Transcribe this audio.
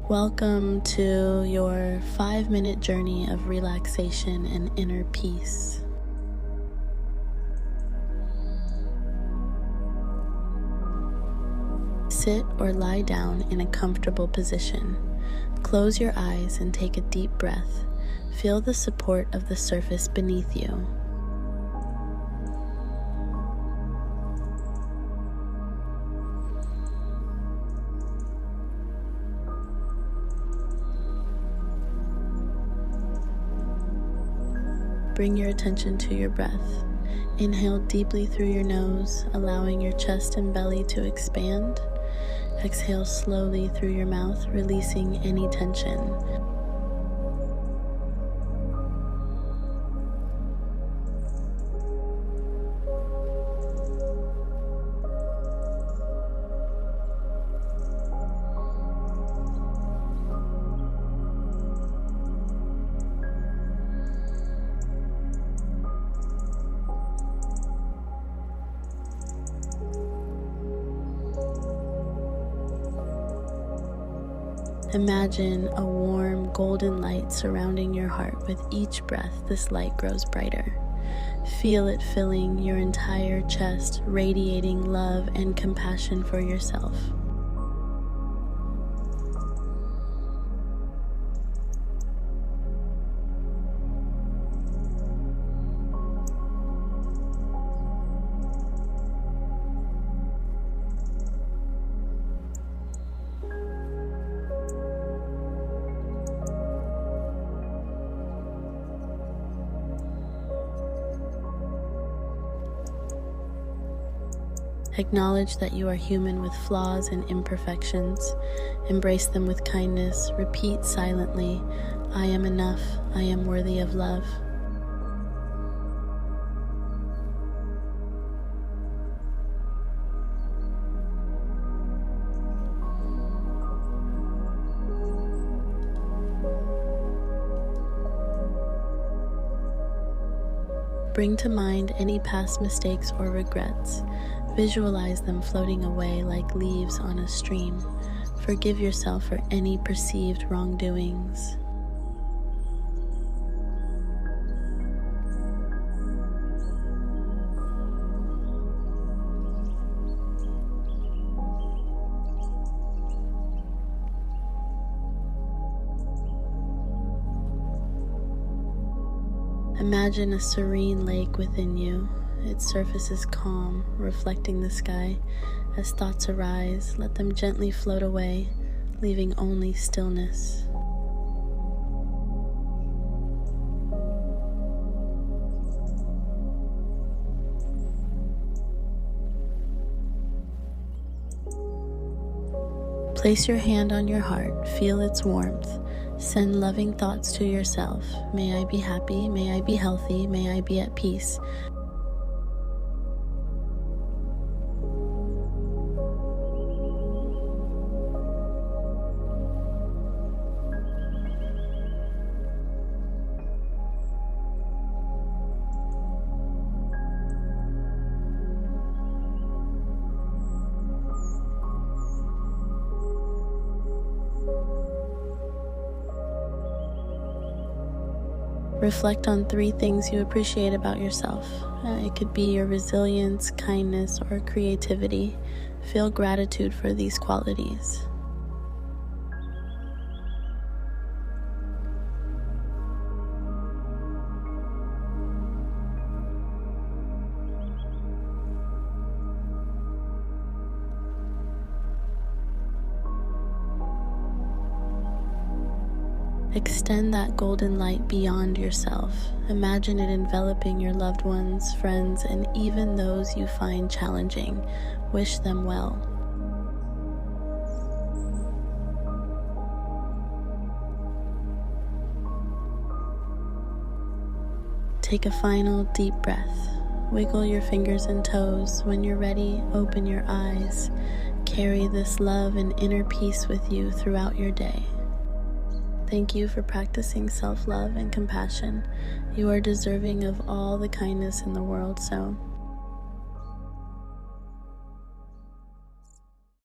Welcome to your 5-minute journey of relaxation and inner peace. Sit or lie down in a comfortable position. Close your eyes and take a deep breath. Feel the support of the surface beneath you. Bring your attention to your breath. Inhale deeply through your nose, allowing your chest and belly to expand. Exhale slowly through your mouth, releasing any tension. Imagine a warm golden light surrounding your heart. With each breath, this light grows brighter. Feel it filling your entire chest, radiating love and compassion for yourself. Acknowledge that you are human with flaws and imperfections. Embrace them with kindness. Repeat silently, I am enough, I am worthy of love. Bring to mind any past mistakes or regrets. Visualize them floating away like leaves on a stream. Forgive yourself for any perceived wrongdoings. Imagine a serene lake within you. Its surface is calm, reflecting the sky. As thoughts arise, let them gently float away, leaving only stillness. Place your hand on your heart, feel its warmth. Send loving thoughts to yourself. May I be happy, may I be healthy, may I be at peace. Reflect on 3 things you appreciate about yourself. It could be your resilience, kindness, or creativity. Feel gratitude for these qualities. Extend that golden light beyond yourself. Imagine it enveloping your loved ones, friends, and even those you find challenging. Wish them well. Take a final deep breath. Wiggle your fingers and toes. When you're ready, open your eyes. Carry this love and inner peace with you throughout your day. Thank you for practicing self-love and compassion. You are deserving of all the kindness in the world, so